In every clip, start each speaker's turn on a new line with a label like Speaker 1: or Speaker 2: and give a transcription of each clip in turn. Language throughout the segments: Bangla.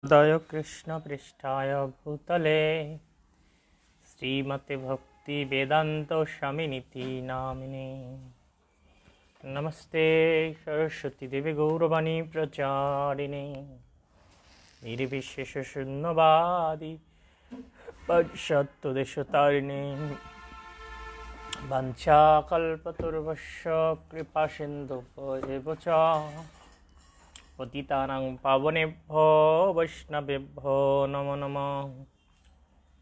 Speaker 1: दय कृष्ण पृष्ठाय भूतले श्रीमते भक्ति वेदांत स्वामिनिति नामिने नमस्ते सरस्वती देवी गौरवाणी प्रचारिणे निर्विशेष शून्यवादी पश्चात्तदेशतारिणे वाञ्छाकल्पतरुभ्यश्च कृपा सिन्धुभ्यो च पतितानां पावनेभ्यो वैष्णवेभ्यो नमो नमः।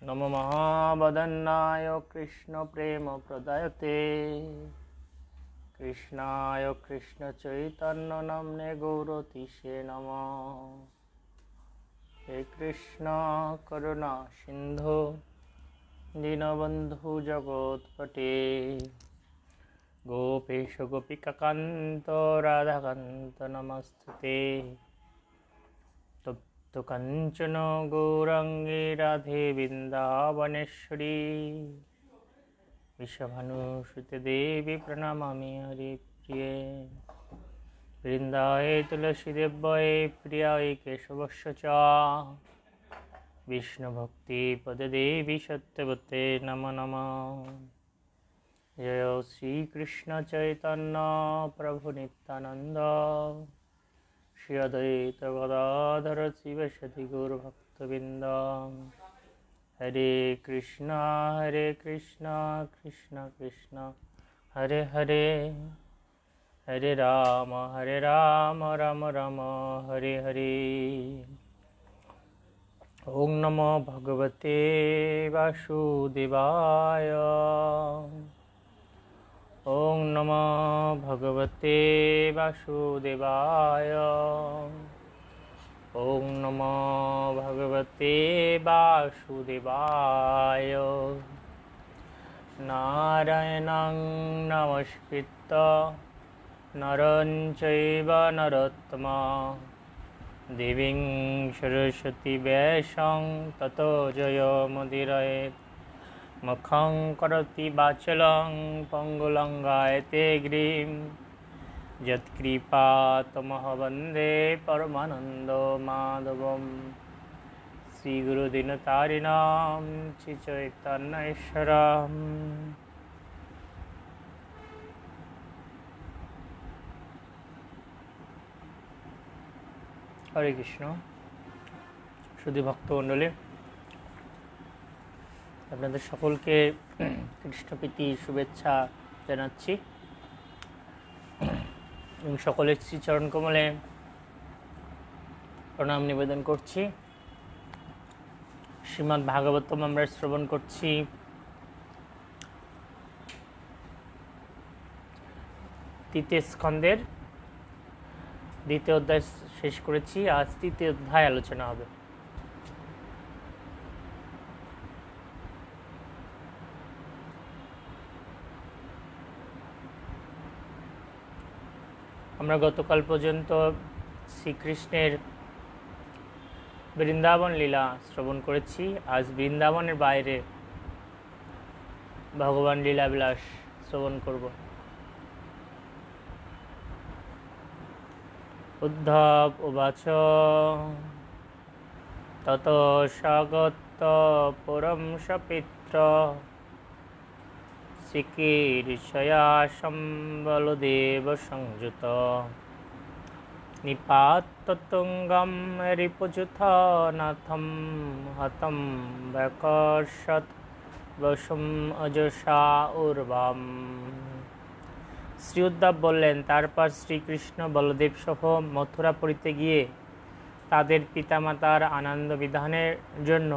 Speaker 1: नमो महावदन्नाय कृष्ण प्रेम प्रदायते कृष्णाय कृष्ण चैतन्य नाम्ने गौरतिसे नमः। हे कृष्ण करुणा सिंधु दीनबन्धु जगत्पते गोपेश गोपिकान्त राधाकान्त नमस्ते तप्त कांचन गौरांगी राधे वृंदावनेश्वरी विश्वभानुसुते देवी प्रणमामि हरिप्रिये वृंदाये तुलसीदेव्यै प्रियायै केशवस्य च विष्णुभक्तिपदे देवी सत्यवते नमो नमः। जय श्री कृष्ण चैतन्य प्रभु नित्यानंद श्री अद्वैत गदाधर शिवसति गौरभक्तवृंद हरे कृष्णा कृष्ण कृष्ण हरे हरे हरे राम राम राम हरे हरे। ओम नमो भगवते वासुदेवाय ओम नमो भगवते वासुदेवाय ओम नमो भगवते वासुदेवाय। नारायणं नमस्कृत्य नरं चैव नरोत्तमं देवीं सरस्वती व्यासं ततो जयमुदीरयेत्। मुखं करोति वाचालं पङ्गुलङ्गायते गिरिं यत्कृपातमहं वन्दे परमानन्दो माधवं। श्रीगुरुदीनतारिणां श्रीचैतन्येश्वरम्। हरे कृष्ण। শুধু ভক্তমণ্ডলী, আপনাদের সকলকে কৃষ্ণপ্রীতি শুভেচ্ছা জানাচ্ছি এবং সকলের শ্রীচরণ কমলে প্রণাম নিবেদন করছি। শ্রীমদ্ ভাগবতম আমরা শ্রবণ করছি। তৃতীয় স্কন্ধের দ্বিতীয় অধ্যায় শেষ করেছি, আজ তৃতীয় অধ্যায় আলোচনা হবে। আমরা গতকাল পর্যন্ত শ্রীকৃষ্ণের বৃন্দাবন লীলা শ্রবণ করেছি। আজ বৃন্দাবনের বাইরে ভগবান লীলাবিলাস শ্রবণ করব। উদ্ধব উবাচ তত স্বাগত পুরম সপিত্র শ্রীকীর্ষয়া সম্বলদেব সংযুত নিপাততুঙ্গম রিপুযুথ নাথম হতম ব্যাকর্ষৎ বসুম অজসা উর্বাম। শ্রী উদ্ধব বললেন, তারপর শ্রীকৃষ্ণ বলদেব সহ মথুরাপুরীতে গিয়ে তাদের পিতামাতার আনন্দ বিধানের জন্য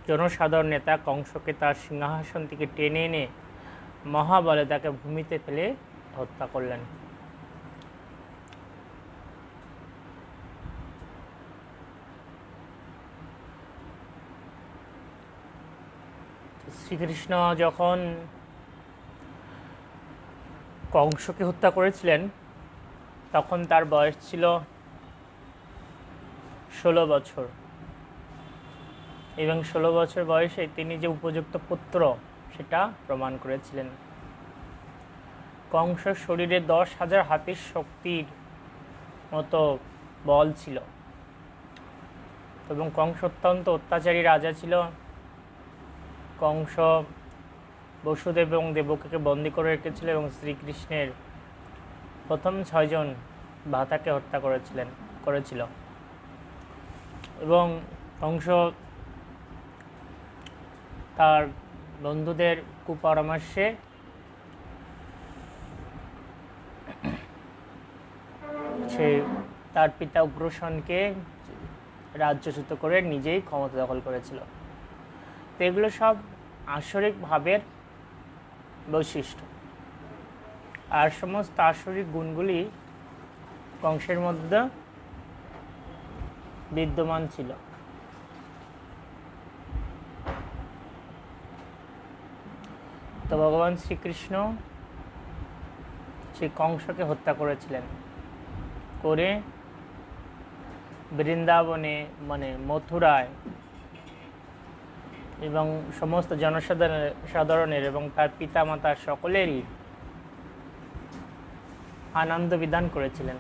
Speaker 1: জনসাধারণ নেতা কংসকে তার সিংহাসন থেকে টেনে এনে মহাবলে তাকে ভূমিতে ফেলে হত্যা করলেন। শ্রীকৃষ্ণ যখন কংসকে হত্যা করেছিলেন তখন তার বয়স ছিল 16 বছর এবং 16 বছর বয়সে তিনি যে উপযুক্ত পুত্র সেটা প্রমাণ করেছিলেন। কংসের শরীরে 10,000 হাতির শক্তির মতো বল ছিল। তো এবং কংস অত্যন্ত অত্যাচারী রাজা ছিল। কংস বসুদেব এবং দেবকীকে বন্দী করে রেখেছিল এবং শ্রীকৃষ্ণের প্রথম 6 জন ভ্রাতাকে হত্যা করেছিল। এবং কংস তার বন্ধুদের কুপরামর্শে সে তার পিতা উগ্রসেনকে রাজ্যচ্যুত করে নিজেই ক্ষমতা দখল করেছিল। তো এগুলো সব আসরিক ভাবের বৈশিষ্ট্য, আর সমস্ত আসরিক গুণগুলি কংসের মধ্যে বিদ্যমান ছিল। তো ভগবান শ্রীকৃষ্ণ সেই কংসকে হত্যা করেছিলেন, করে বৃন্দাবনে মানে মথুরায় এবং সমস্ত জনসাধারণের এবং তার পিতামাতার সকলেরই আনন্দ বিধান করেছিলেন।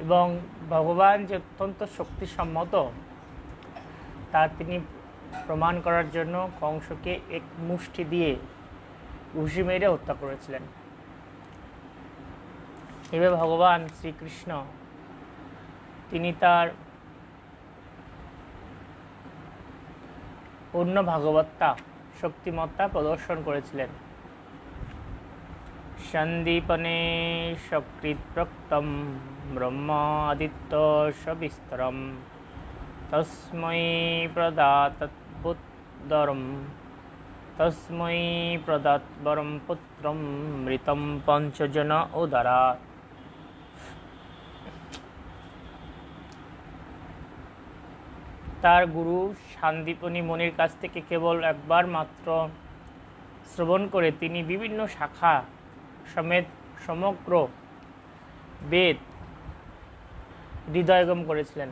Speaker 1: এবং ভগবান যে অত্যন্ত শক্তিসম্মত তা তিনি প্রমাণ করার জন্য কংসকে এক মুষ্টি দিয়ে ঘুষি মেরে হত্যা করেছিলেন। এভাবে ভগবান শ্রীকৃষ্ণ তিনি তার পূর্ণ ভাগবত্তা শক্তিমত্তা প্রদর্শন করেছিলেন। সন্দীপনে সকৃত প্রক্তম ব্রহ্মাদিত্য সবিস্তরম তস্मै প্রদাৎবরম পুত্রম মৃতম পঞ্চজন উদরাৎ। তার গুরু সান্দীপনী মুনির কাছ থেকে কেবল একবার মাত্র শ্রবণ করে তিনি বিভিন্ন শাখা সমেত সমগ্র বেদ হৃদয়গম করেছিলেন।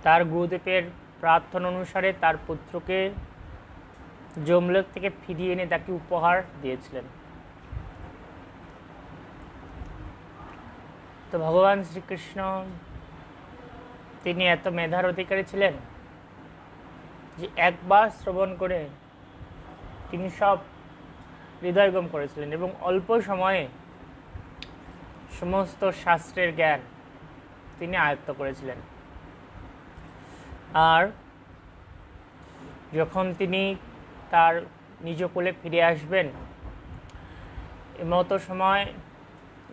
Speaker 1: তার গুরুদেবের প্রার্থনা অনুসারে তার পুত্রকে যমলোক থেকে ফিরিয়ে এনে তাকে উপহার দিয়েছিলেন। তো ভগবান শ্রীকৃষ্ণ তিনি এত মেধার অধিকারী ছিলেন যে একবার শ্রবণ করে তিনি সব হৃদয়গম করেছিলেন এবং অল্প সময়ে সমস্ত শাস্ত্রের জ্ঞান তিনি আয়ত্ত করেছিলেন। আর যখন তিনি তার নিজ কোলে ফিরে আসবেন এমতো সময়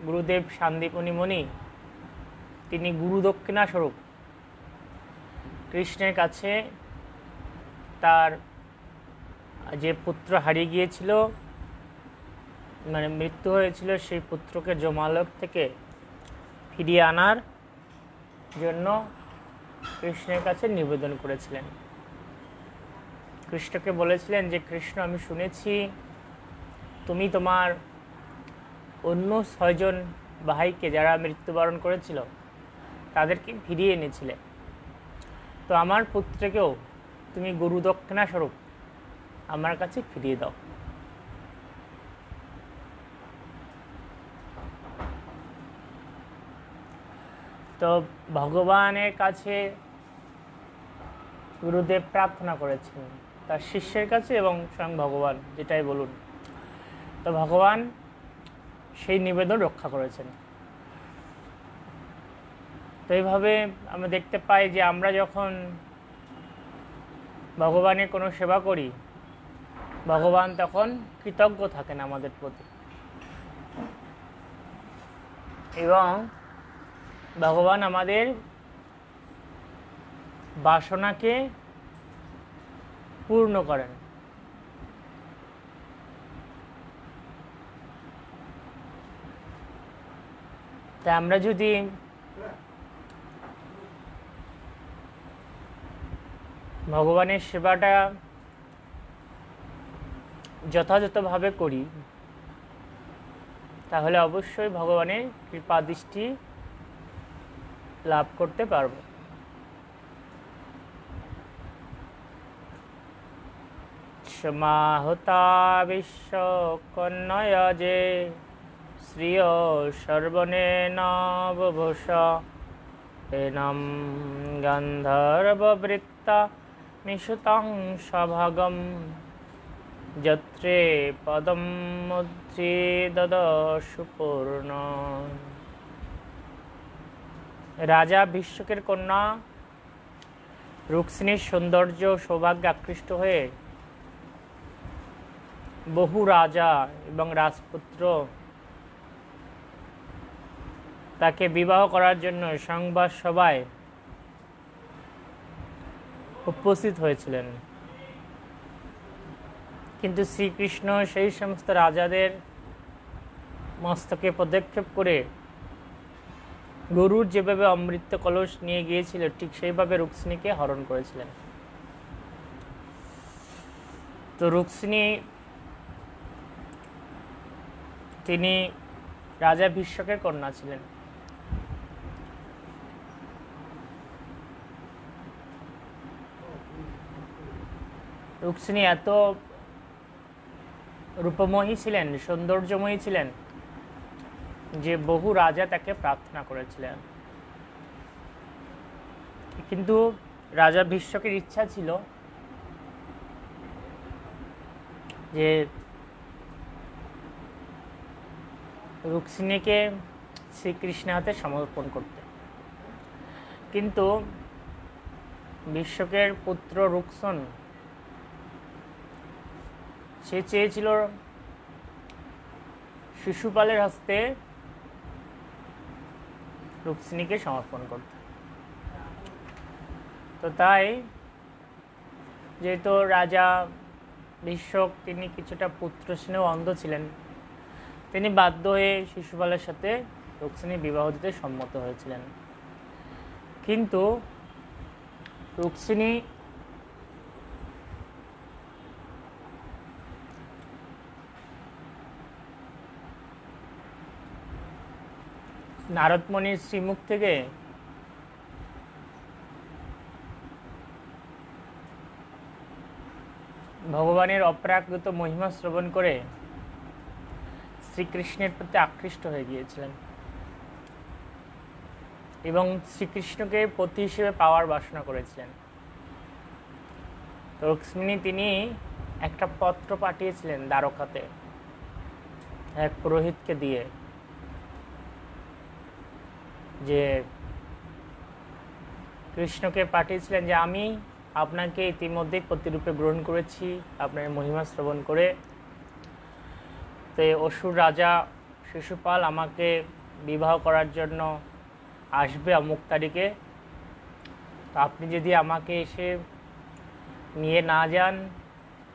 Speaker 1: গুরুদেব সান্দীপনী মুনি তিনি গুরু দক্ষিণা স্বরূপ কৃষ্ণের কাছে তার যে পুত্র হারিয়ে গিয়েছিল মানে মৃত্যু হয়েছিল সেই পুত্রকে যমলোক থেকে ফিরিয়ে আনার জন্য কৃষ্ণের কাছে নিবেদন করেছিলেন। কৃষ্ণকে বলেছিলেন যে কৃষ্ণ আমি শুনেছি তুমি তোমার অন্য 6 জন ভাইকে যারা মৃত্যুবরণ করেছিল তাদেরকে ফিরিয়ে এনেছিলে, তো আমার পুত্রকেও তুমি গুরু দক্ষিণা স্বরূপ আমার কাছে ফিরিয়ে দাও। তো ভগবানের কাছে গুরুদেব প্রার্থনা করেছেন তার শিষ্যের কাছে এবং স্বয়ং ভগবান যেটাই বলুন, তো ভগবান সেই নিবেদন রক্ষা করেছেন। তো এইভাবে আমরা দেখতে পাই যে আমরা যখন ভগবানের কোনো সেবা করি ভগবান তখন কৃতজ্ঞ থাকেন আমাদের প্রতি এবং ভগবান আমাদের বাসনাকে পূর্ণ করেন। তাই আমরা যদি ভগবানের সেবাটা যথাযথভাবে করি তাহলে অবশ্যই ভগবানের কৃপা দৃষ্টি লাভ করতে পারব। সমাহতা বিশ্ব কন্যয় যে শ্রিয় সর্বনেনাবভূষা এনম গন্ধর্ববৃত্তা মিশুতাং সভাগম যত্রে পদম মুদ্রি দদশুপূর্ণ। রাজা ভীষ্মকের কন্যা রুক্মিণীর সৌন্দর্য সৌভাগ্যে আকৃষ্ট হয়ে বহু রাজা এবং রাজপুত্র তাকে বিবাহ করার জন্য সংবাদ সভায় উপস্থিত হয়েছিলেন। কিন্তু শ্রীকৃষ্ণ সেই সমস্ত রাজাদের মস্তকে পদক্ষেপ করে গরুর যেভাবে অমৃত কলস নিয়ে গিয়েছিল ঠিক সেইভাবে রুক্মিণীকে হরণ করেছিলেন। তো রুক্মিণী তিনি রাজা ভীষ্মকের কন্যা ছিলেন। রুক্মিণী এত রূপময়ী ছিলেন, সৌন্দর্যময়ী ছিলেন যে বহু রাজা তাকে প্রার্থনা করেছিলেন। কিন্তু রাজা ভীষ্মকের ইচ্ছা ছিল যে রুক্মিণীকে শ্রীকৃষ্ণের হাতে সমর্পণ করতে। কিন্তু ভীষ্মকের পুত্র রুক্মণ সে চেয়েছিল শিশুপালের হস্তে রুক্মিণীকে সমর্পণ করতে। তো তাই যেহেতু রাজা ভীষ্মক তিনি কিছুটা পুত্র স্নেহ অন্ধ ছিলেন, তিনি বাধ্য হয়ে শিশুপালের সাথে রুক্মিণীর বিবাহ দিতে সম্মত হয়েছিলেন। কিন্তু রুক্মিণী নারদ মুনির শ্রীমুখ থেকে ভগবানের অপ্রাকৃত মহিমা শ্রবণ করে শ্রীকৃষ্ণের প্রতি আকৃষ্ট হয়ে গিয়েছিলেন এবং শ্রীকৃষ্ণকে পতি হিসেবে পাওয়ার বাসনা করেছিলেন। তো রুক্মিণী তিনি একটা পত্র পাঠিয়েছিলেন দ্বারকাতে এক পুরোহিতকে দিয়ে, যে কৃষ্ণকে পাঠিয়েছিলেন যে আমি আপনাকে ইতিমধ্যেই প্রতিরূপে গ্রহণ করেছি আপনার মহিমা শ্রবণ করে। তো অসুর রাজা শিশুপাল আমাকে বিবাহ করার জন্য আসবে অমুক তারিখে, তো আপনি যদি আমাকে এসে নিয়ে না যান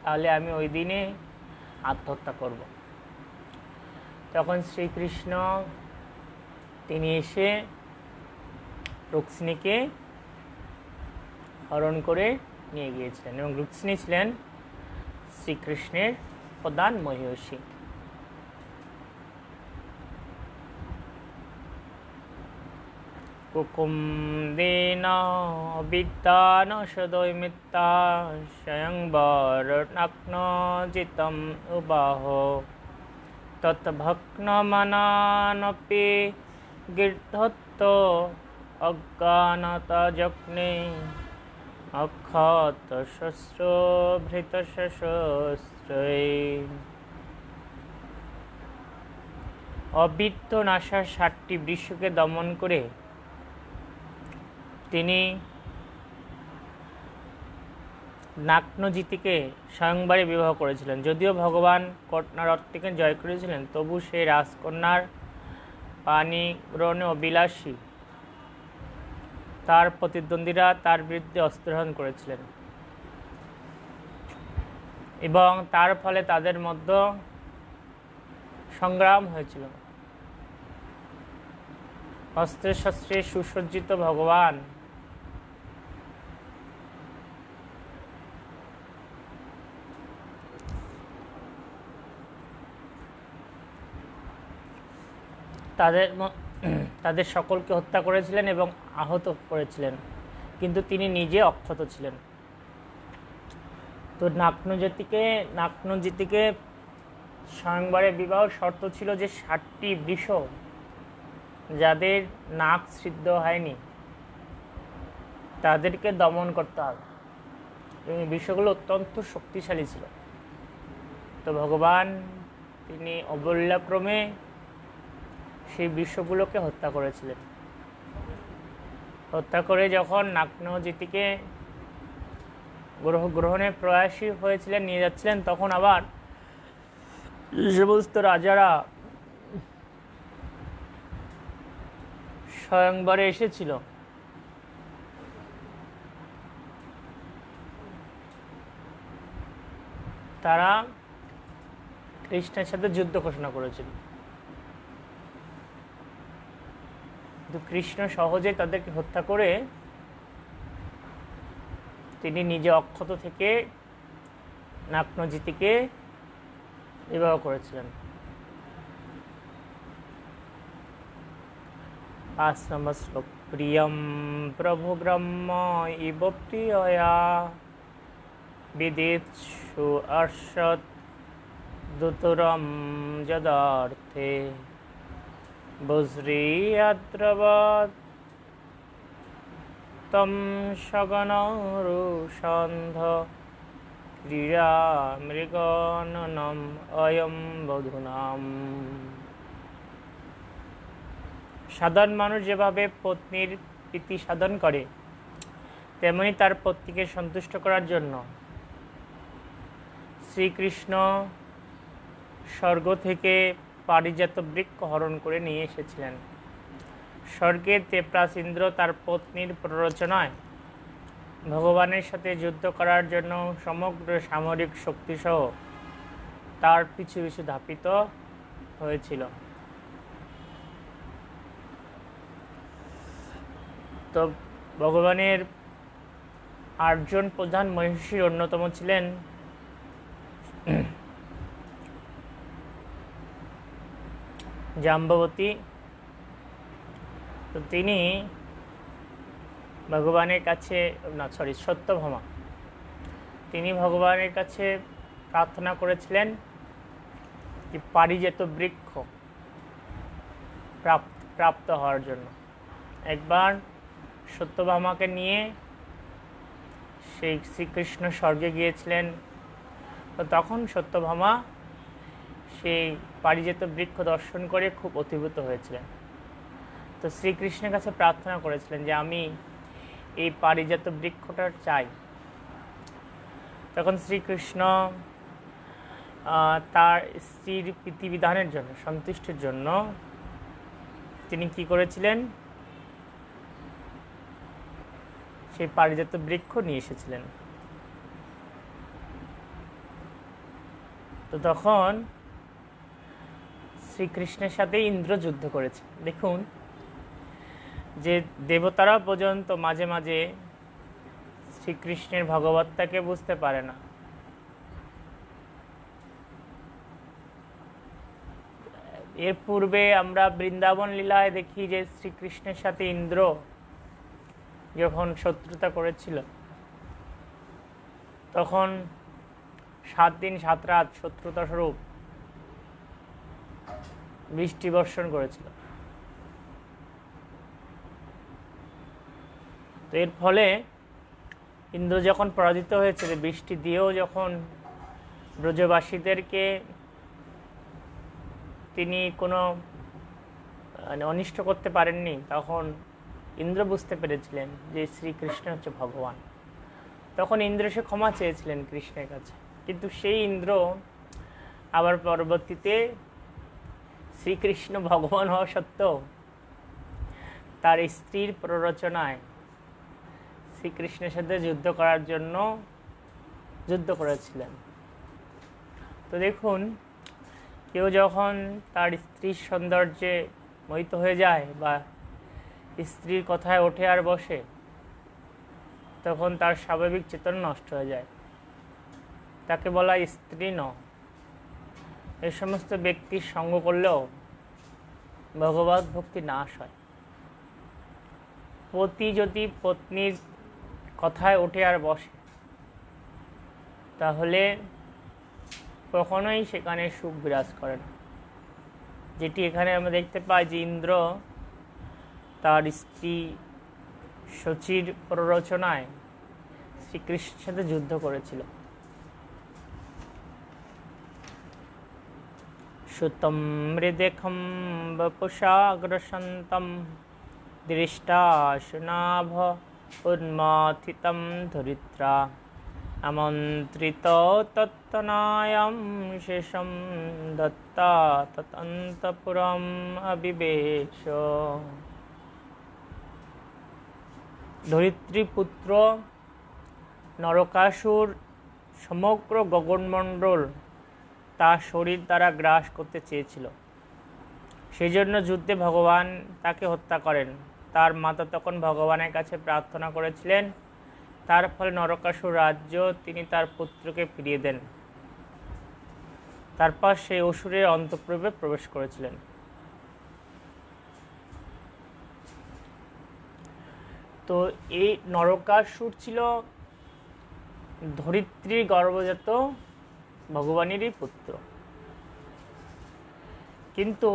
Speaker 1: তাহলে আমি ওই দিনে আত্মহত্যা করব। তখন শ্রীকৃষ্ণ তিনি এসে রুক্মিণীকে হরণ করে নিয়ে গিয়েছিলেন এবং রুক্মিণী ছিলেন শ্রীকৃষ্ণের প্রধান মহিষী। কুকুম্দেন বিদ্যান সদৈমিত্তা স্বয়ংবরনাগ্নজিতম উবাহ তৎভগ্নমনানপি গীর্ধত্ত অজ্ঞানতাযজ্ঞে অক্ষত শস্ত্রভৃতশস্ত্রে। অবিদ্য নাশার 7টি বৃক্ষকে দমন করে তিনি নাগ্নজিতিকে স্বয়ংবরে বিবাহ করেছিলেন। যদিও ভগবান কর্ণরথটিকে জয় করেছিলেন, তবু সেই রাজকন্যার পানি গ্রহণে অবিলাসী তার প্রতিদ্বন্দ্বীরা তার বিরুদ্ধে অস্ত্রগ্রহণ করেছিলেন এবং তার ফলে তাদের মধ্যে সংগ্রাম হয়েছিল। অস্ত্রে শস্ত্রে সুসজ্জিত ভগবান তাদের সকলকে হত্যা করেছিলেন এবং আহত করেছিলেন, কিন্তু তিনি নিজে অক্ষত ছিলেন। তো নাগ্নজিতিকে স্বয়ংবরে বিবাহ শর্ত ছিল যে 60টি বৃষ যাদের নাক সিদ্ধ হয়নি তাদেরকে দমন করতে হবে, এবং এই বৃষগুলো অত্যন্ত শক্তিশালী ছিল। তো ভগবান তিনি অবল্যক্রমে সেই বৃষগুলোকে হত্যা করেছিলেন। হত্যা করে যখন নাগ্নজিতিকে গ্রহণের প্রয়াসী হয়েছিলেন, নিয়ে যাচ্ছিলেন, তখন আবার যে সমস্ত রাজারা স্বয়ংবরে এসেছিল তারা কৃষ্ণের সাথে যুদ্ধ ঘোষণা করেছিল, কিন্তু কৃষ্ণ সহজে তাদেরকে হত্যা করে তিনি নিজে অক্ষত থেকে নাগ্নজিতিকে বিবাহ করেছিলেন। 5 নম্বর শ্লোক। প্রিয়ম প্রভু ব্রহ্ম ইব প্রিয়য়া বিদিৎসু অর্ষৎ দুতরম যদার্থে বজ্রিয়াদ্রবৎ তম সগনরুষন্ধ ক্রীড়া মৃগননম অয়ম বধূনাম। সাধারণ মানুষ যেভাবে পত্নীর প্রীতি সাধন করে, তেমনি তার পত্নীকে সন্তুষ্ট করার জন্য শ্রীকৃষ্ণ স্বর্গ থেকে পারিজাত বৃক্ষ হরণ করে নিয়ে এসেছিলেন। স্বর্গের দেবরাজ ইন্দ্র তার পত্নীর প্ররোচনায় ভগবানের সাথে যুদ্ধ করার জন্য সমগ্র সামরিক শক্তিসহ তার পিছু পিছু ধাপিত হয়েছিল। তো ভগবানের 8 জন প্রধান মহিষীর অন্যতম ছিলেন জাম্ববতী। তো তিনি ভগবানের কাছে সত্যভামা, তিনি ভগবানের কাছে প্রার্থনা করেছিলেন যে পারিজাত বৃক্ষ প্রাপ্ত হওয়ার জন্য। একবার সত্যভামাকে নিয়ে সেই শ্রীকৃষ্ণ স্বর্গে গিয়েছিলেন, তো তখন সত্যভামা সেই পারিজাত বৃক্ষ দর্শন করে খুব অভিভূত হয়েছিলেন। তো শ্রীকৃষ্ণের কাছে প্রার্থনা করেছিলেন যে আমি এই পারিজাত বৃক্ষটা চাই। তখন শ্রীকৃষ্ণ তার স্ত্রীর প্রীতিবিধানের জন্য, সন্তুষ্টির জন্য তিনি কি করেছিলেন, সেই পারিজাত বৃক্ষ নিয়ে এসেছিলেন। তো তখন শ্রীকৃষ্ণের সাথে ইন্দ্র যুদ্ধ করেছে। দেখুন যে দেবতারা পর্যন্ত মাঝে মাঝে শ্রীকৃষ্ণের ভগবত্তাকে বুঝতে পারে না। এর পূর্বে আমরা বৃন্দাবন লীলায় দেখি যে শ্রীকৃষ্ণের সাথে ইন্দ্র যখন শত্রুতা করেছিল, তখন 7 দিন 7 রাত শত্রুতা স্বরূপ বৃষ্টি বর্ষণ করেছিল। তো এর ফলে ইন্দ্র যখন পরাজিত হয়েছিল, বৃষ্টি দিয়েও যখন ব্রজবাসীদেরকে তিনি কোনো অনিষ্ট করতে পারেননি, তখন ইন্দ্র বুঝতে পেরেছিলেন যে শ্রীকৃষ্ণ হচ্ছে ভগবান। তখন ইন্দ্র সে ক্ষমা চেয়েছিলেন কৃষ্ণের কাছে, কিন্তু সেই ইন্দ্র আবার পরবর্তীতে শ্রীকৃষ্ণ ভগবান হওয়া সত্ত্বেও তার স্ত্রীর প্ররোচনায় শ্রীকৃষ্ণের সাথে যুদ্ধ করার জন্য যুদ্ধ করেছিলেন। তো দেখুন, কেউ যখন তার স্ত্রীর সৌন্দর্যে মোহিত হয়ে যায় বা স্ত্রীর কথায় ওঠে আর বসে, তখন তার স্বাভাবিক চেতনা নষ্ট হয়ে যায়, তাকে বলা স্ত্রী নয়। এই সমস্ত ব্যক্তির সঙ্গ করলেও ভগবত ভক্তি নাশ হয়। পতি যদি পত্নীর কথায় ওঠে আর বসে, তাহলে কখনোই সেখানে সুখ বিরাজ করে না। যেটি এখানে আমরা দেখতে পাই যে ইন্দ্র তার স্ত্রী শচীর প্ররোচনায় শ্রীকৃষ্ণের সাথে যুদ্ধ করেছিল। সুতম মৃদেখম বপুষাগ্রসন্তম দৃষ্টাশুনাভ উন্মাথিতম ধরিত্রা আমন্ত্রিত তত্তনায়ম শেষম দত্তা ততন্তপুরম অবিবেশ। ধরিত্রীপুত্র নরকাসুর সমগ্র গগনমণ্ডল তার শরীর দ্বারা গ্রাস করতে চেয়েছিল। সেই জন্য যুদ্ধে ভগবান তাকে হত্যা করেন। তার মাতা তখন ভগবানের কাছে প্রার্থনা করেছিলেন, তার ফলে নরকাসুর রাজ্য তিনি তার পুত্রকে ফিরিয়ে দেন। তারপর সেই অসুরের অন্তঃপুরে প্রবেশ করেছিলেন। তো এই নরকাসুর ছিল ধরিত্রীর গর্ভজাত ভগবানেরই পুত্র। কিন্তু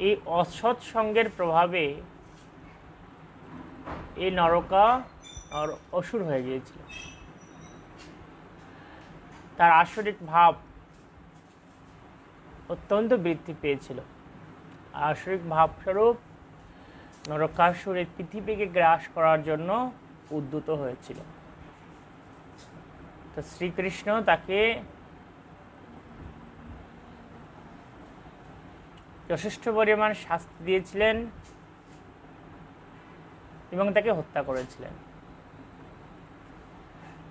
Speaker 1: এই অসৎ সঙ্গের প্রভাবে এই নরকা অসুর হয়ে গিয়েছিল। তার আসরিক ভাব অত্যন্ত বৃদ্ধি পেয়েছিল। আসরিক ভাবস্বরূপ নরকাসুর এই পৃথিবীকে গ্রাস করার জন্য উদ্যত হয়েছিল। তো শ্রীকৃষ্ণ তাকে যথেষ্ট পরিমাণ শাস্তি দিয়েছিলেন এবং তাকে হত্যা করেছিলেন।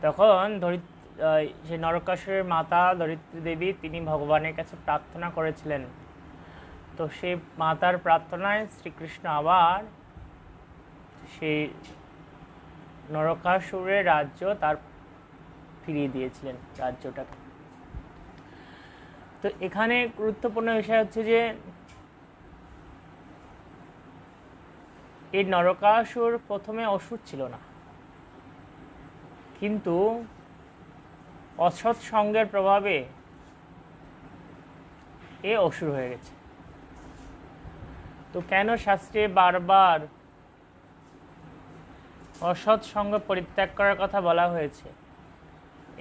Speaker 1: তখন সেই নরকাসুরের মাতা ধরিত্রী দেবী তিনি ভগবানের কাছে প্রার্থনা করেছিলেন। তো সেই মাতার প্রার্থনায় শ্রীকৃষ্ণ আবার সেই নরকাসুরের রাজ্য তার ফিরিয়ে দিয়েছিলেন রাজ্যটাকে। তো এখানে গুরুত্বপূর্ণ বিষয় হচ্ছে যে এই নরকাসুর প্রথমে অসুর ছিল না, কিন্তু অসৎ সঙ্গের প্রভাবে এ অসুর হয়ে গেছে। তো কেন শাস্ত্রে বারবার অসৎ সঙ্গ পরিত্যাগ করার কথা বলা হয়েছে?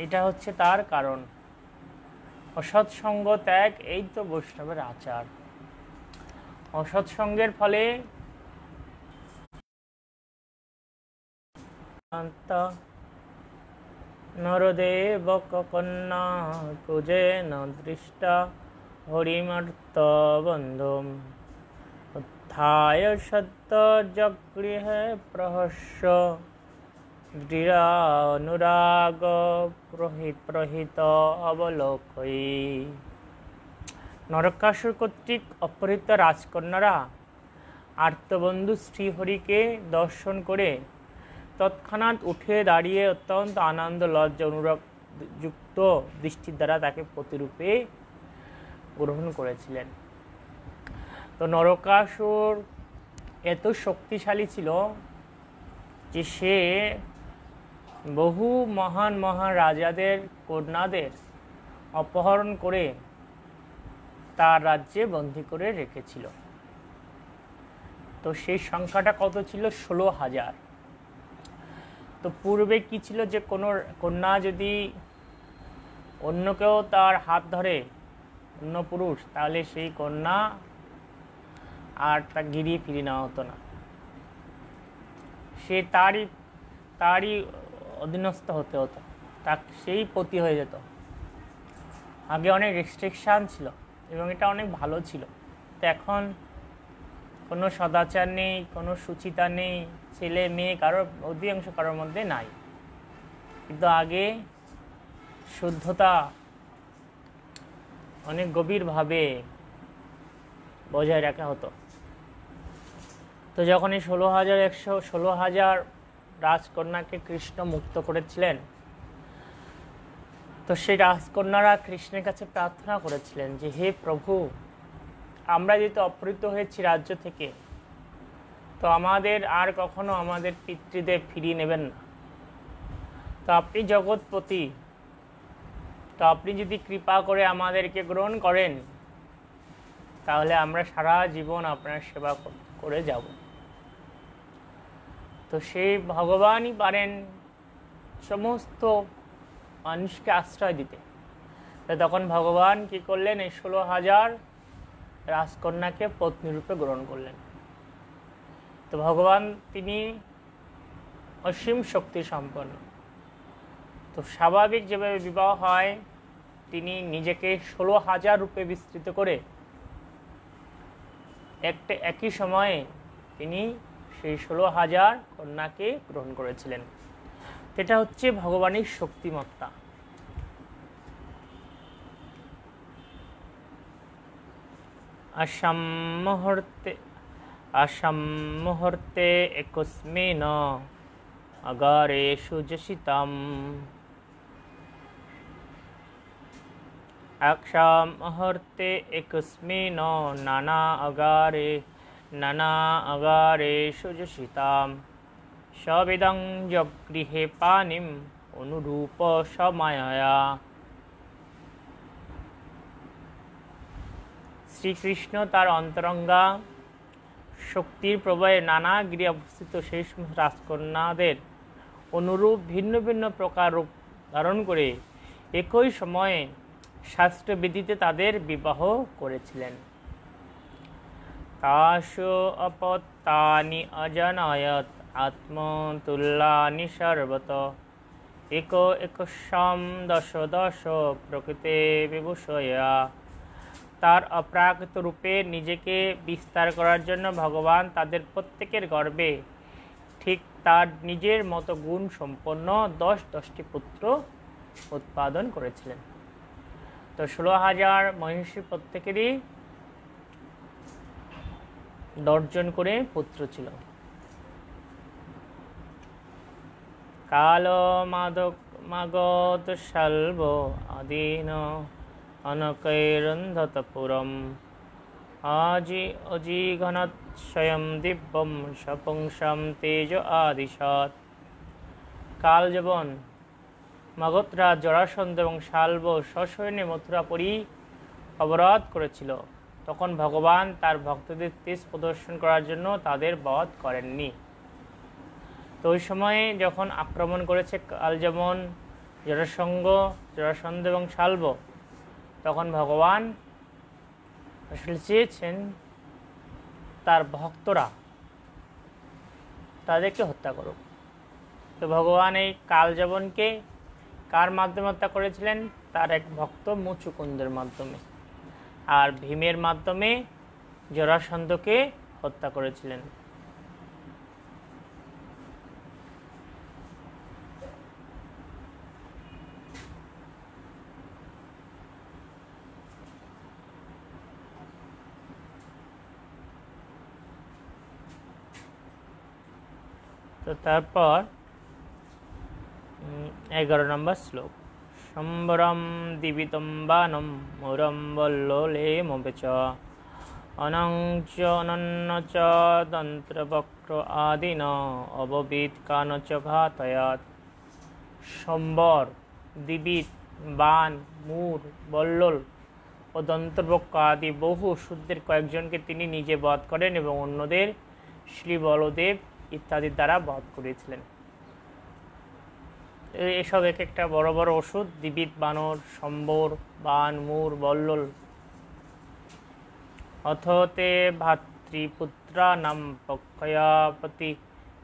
Speaker 1: এটা হচ্ছে তার কারণ। অসৎ সঙ্গ ত্যাগ এই তো বৈষ্ণবের আচার। অসৎ সঙ্গের ফলে নরদেব কন্যা কুজে ন দৃষ্টা হরিমর্ত বন্ধুম উত্থায় সত্য জগৃহে প্রহস্য দৃঢ়ানুরাগ প্রহিত অবলোকয়ী। নরকাসুর কর্তৃক অপহৃত রাজকন্যারা আর্তবন্ধু শ্রীহরিকে দর্শন করে তৎক্ষণাৎ উঠে দাঁড়িয়ে অত্যন্ত আনন্দ লজ্জা অনুরাগ যুক্ত দৃষ্টির দ্বারা তাকে প্রতিরূপে গ্রহণ করেছিলেন। তো নরকাসুর এত শক্তিশালী ছিল যে সে বহু মহান মহান রাজাদের কন্যাদের অপহরণ করে তার রাজ্যে বন্দী করে রেখেছিল। তো সেই সংখ্যাটা কত ছিল? 16,000। তো পূর্বে কি ছিল যে কোনো কন্যা যদি অন্য কেউ তার হাত ধরে, অন্য পুরুষ, তাহলে সেই কন্যা আর তা গিরিয়ে ফিরিয়ে নেওয়া হতো না, সে তারই অধীনস্থ হতে হতো, তা সেই পতি হয়ে যেত। আগে অনেক রেস্ট্রিকশান ছিল এবং এটা অনেক ভালো ছিল। তো এখন কোনো সদাচার নেই, কোনো সুচিতা নেই, ছেলে মেয়ে কারোর অধিকাংশ কারোর মধ্যে নাই। কিন্তু আগে শুদ্ধতা অনেক গভীরভাবে বজায় রাখা হতো। তো যখন এই 16,000 রাজকন্যাকে কৃষ্ণ মুক্ত করেছিলেন, তো সেই রাজকন্যারা কৃষ্ণের কাছে প্রার্থনা করেছিলেন যে হে প্রভু, আমরা যেহেতু অপহৃত হয়েছি রাজ্য থেকে, তো আমাদের আর কখনো আমাদের পিতৃদেব ফিরিয়ে নেবেন না। তো আপনি জগৎপতি, তো আপনি যদি কৃপা করে আমাদেরকে গ্রহণ করেন তাহলে আমরা সারা জীবন আপনার সেবা করে যাব। তো সেই ভগবানই পারেন সমস্ত মানুষকে আশ্রয় দিতে। তো তখন ভগবান কি করলেন, এই 16,000 রাজকন্যাকে পত্নীরূপে গ্রহণ করলেন। তো ভগবান তিনি অসীম শক্তি সম্পন্ন। তো স্বাভাবিক যেভাবে বিবাহ হয়, তিনি নিজেকে 16,000 রূপে বিস্তৃত করে একই সময়ে তিনি সেই 16,000 কন্যাকে গ্রহণ করেছিলেন। এটা হচ্ছে ভগবানের শক্তিমত্তা। আসাম মুহূর্তে একস্মিন अगारेषु जशितम् अक्षामहर्ते एकस्मिन् नाना अगारेषु जशिताम् सविदं जगृहे पानिम् अनुरूप समयया। শ্রীকৃষ্ণ তার অন্তরঙ্গা শক্তির প্রবাহে নানা গৃহে অবস্থিত সেই সমস্ত রাজকন্যাদের অনুরূপ ভিন্ন ভিন্ন প্রকার রূপ ধারণ করে একই সময়ে শাস্ত্রবিধিতে তাদের বিবাহ করেছিলেন। তাসু অপত্যানি অজনয়ত আত্মতুল্যানি সর্বত একস্যাম দশ দশ প্রকৃতে বিভূষয়া। তার অপ্রাকৃত রূপে নিজেকে বিস্তার করার জন্য ভগবান তাদের প্রত্যেকের গর্ভে ঠিক তার নিজের মতো গুণ সম্পন্ন 10টি পুত্র উৎপাদন করেছিলেন। তো 16,000 মহিষী প্রত্যেকেরই 10 জন করে পুত্র ছিল। কাল মাগত শাল্ব আদিন অনকৈরন্ধতপুরম অজিঘনত স্বয়ং দিব্যম সপুংসম তেজ আদিশত। কালযবন মগধরাজ জরাসন্ধ এবং শাল্ব সসৈন্যে মথুরাপুরী অবরোধ করেছিল। তখন ভগবান তার ভক্তদের তেজ প্রদর্শন করার জন্য তাদের বধ করেননি। তো ওই সময়ে যখন আক্রমণ করেছে কালযবন, জরাসন্ধ এবং শাল্ব, তখন ভগবান আসলে চেয়েছেন তার ভক্তরা তাদেরকে হত্যা করুক। তো ভগবান এই কালযবনকে কার মাধ্যমে হত্যা করেছিলেন? তার এক ভক্ত মুচুকুন্দের মাধ্যমে। আর ভীমের মাধ্যমে জরাসন্ধকে হত্যা করেছিলেন। তো তারপর 11 নম্বর শ্লোক। সম্বরম দিবিতম্বানম মুরম বল্লোলেমবেচ অনঞ্চ অনন্য চ তন্ত্রবক্র আদিন অববিদ কানচ ঘাতয়াত। সম্বর, দিবিত, বান, মূর, বল্লল ও দন্তবক্র আদি বহু অসুরদের কয়েকজনকে তিনি নিজে বধ করেন এবং অন্যদের শ্রী বলদেব ইত্যাদির দ্বারা বধ করেছিলেন। এসব এক একটা বড় বড় ওষুধ, দিবিত, বানর, সম্বর, বান, মূর, বল্লল। অথতে ভাতৃপুত্রা নাম পক্ষয়াপতি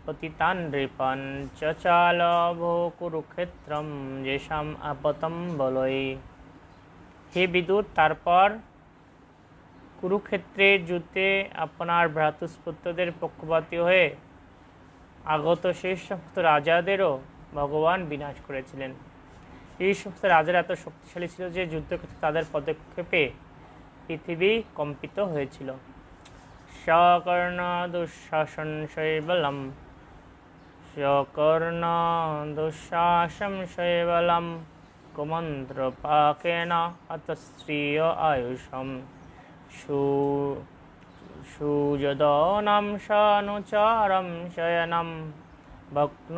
Speaker 1: পতিতান নৃপান চচাল ভো কুরুক্ষেত্রম যেসাম আপতম বলয়। হে বিদুর, তারপর কুরুক্ষেত্রের যুদ্ধে আপনার ভ্রাতুষ্পুত্রদের পক্ষপাতী হয়ে আগত সেই সমস্ত রাজাদেরও ভগবান বিনাশ করেছিলেন। এই সমস্ত রাজারা এত শক্তিশালী ছিল যে যুদ্ধক্ষেত্রে তাদের পদক্ষেপে পৃথিবী কম্পিত হয়েছিল। সকর্ণ দুঃশাসন শৈবলম সকর্ণ দুঃশাসন শৈবলম কুমন্ত্র পাকেন হতস্ত্রিয় আয়ুষম সুযদনম সানুচারম শয়নম ভগ্ন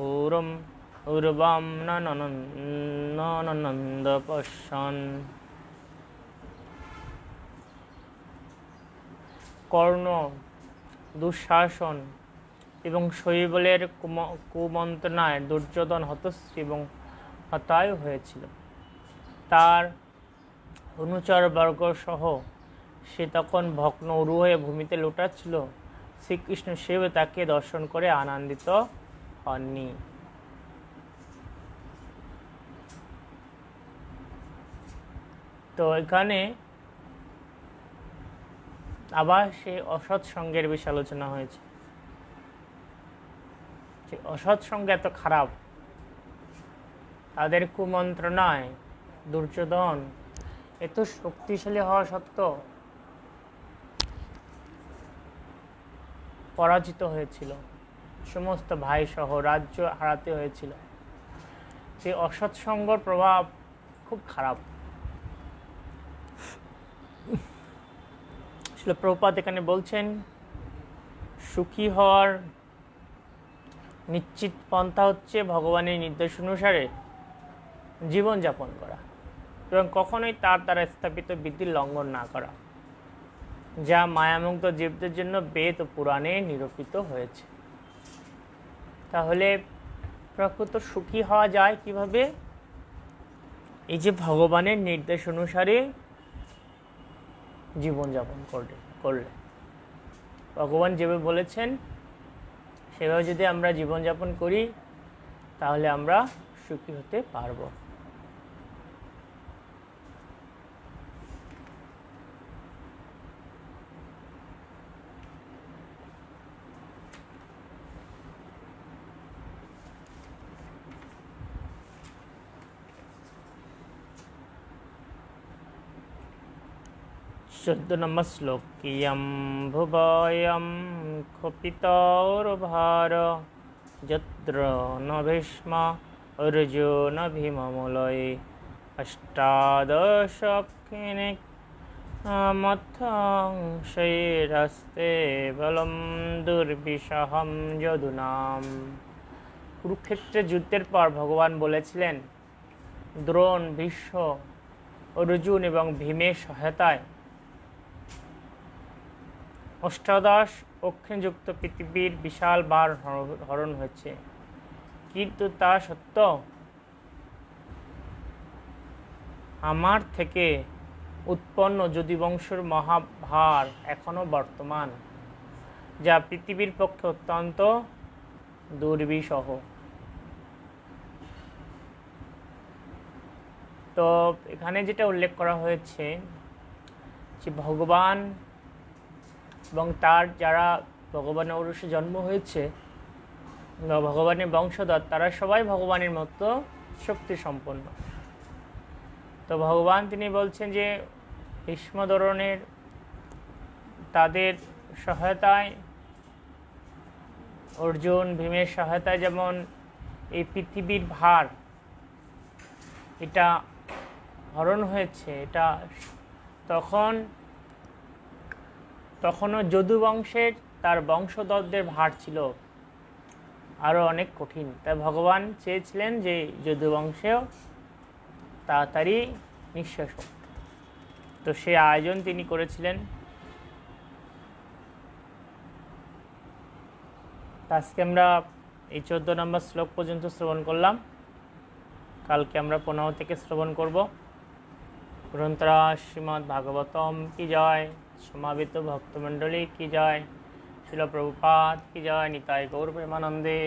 Speaker 1: ঊরম উর্বম ননন্দ পশ্যন। কর্ণ, দুঃশাসন এবং শৈবলের কুমন্ত্রণায় দুর্যোধন হতশ্রী এবং হতায় হয়েছিল। তার অনুচরবর্গ সহ সে তখন ভগ্ন উরু হয়ে ভূমিতে লোটাচ্ছিল। শ্রীকৃষ্ণ সেও তাকে দর্শন করে আনন্দিত হননি। তো এখানে আবার সেই অসৎ সঙ্গের বিষয়ে আলোচনা হয়েছে। যে অসৎ সঙ্গ এত খারাপ, তাদের কুমন্ত্রণায় দুর্যোধন এত শক্তিশালী হওয়া সত্ত্বেও পরাজিত হয়েছিল, সমস্ত ভাই সহ রাজ্য হারাতে হয়েছিল। যে অসৎ সঙ্গর প্রভাব খুব খারাপ। প্রভুপাদ এখানে বলছেন, সুখী হওয়ার নিশ্চিত পন্থা হচ্ছে ভগবানের নির্দেশ অনুসারে জীবনযাপন করা এবং কখনোই তার দ্বারা স্থাপিত বিধির লঙ্ঘন না করা, যা মায়ামুগ্ধ জীবদের জন্য বেদ ও পুরাণে নিরূপিত হয়েছে। তাহলে প্রকৃত সুখী হওয়া যায় কিভাবে? এই যে ভগবানের নির্দেশ অনুসারে জীবনযাপন করলে, ভগবান যেভাবে বলেছেন সেভাবে যদি আমরা জীবনযাপন করি তাহলে আমরা সুখী হতে পারব। चौद्ध नंबर श्लोक कियं भुवयं क्षपितौर्भार यत्र न भीष्म अर्जुन भीममूलये अष्टादशक्षिणे मथंशैरस्ते बलं दुर्विषहं যদুনাম। কুরুক্ষেত্রের যুদ্ধের পর ভগবান বলেছিলেন, দ্রোণ, ভীষ্ম, অর্জুন এবং ভীমের সহায়তায় অষ্টাদশ অক্ষিণযুক্ত পৃথিবীর বিশাল ভার হরণ হয়েছে, কিন্তু তা সত্ত্বেও আমার থেকে উৎপন্ন যদুবংশের মহাভার এখনো বর্তমান, যা পৃথিবীর পক্ষে অত্যন্ত দুর্বিষহ। তো এখানে যেটা উল্লেখ করা হয়েছে যে ভগবান এবং তার যারা ভগবানের ঔরসে জন্ম হয়েছে, ভগবানের বংশধর, তারা সবাই ভগবানের মতো শক্তি সম্পন্ন। তো ভগবান তিনি বলছেন যে ভীষ্ম ধরনের তাদের সহায়তায়, অর্জুন ভীমের সহায়তায় যেমন এই পৃথিবীর ভার এটা হরণ হয়েছে, এটা তখনও যদুবংশের তার বংশধরদের ভার ছিল আরও অনেক কঠিন। তাই ভগবান চেয়েছিলেন যে যদুবংশেও তাড়াতাড়ি নিঃশেষ হোক। তো সে আয়োজন তিনি করেছিলেন। আজকে আমরা এই 14 নম্বর শ্লোক পর্যন্ত শ্রবণ করলাম। কালকে আমরা 15 থেকে শ্রবণ করব। গ্রন্থরা শ্রীমদ্ ভাগবতম কি জয়, সমাবেত ভক্তমণ্ডলী কি জয়, শিল প্রভুপাদ কি জয়, নিতাই গৌর প্রেমানন্দে।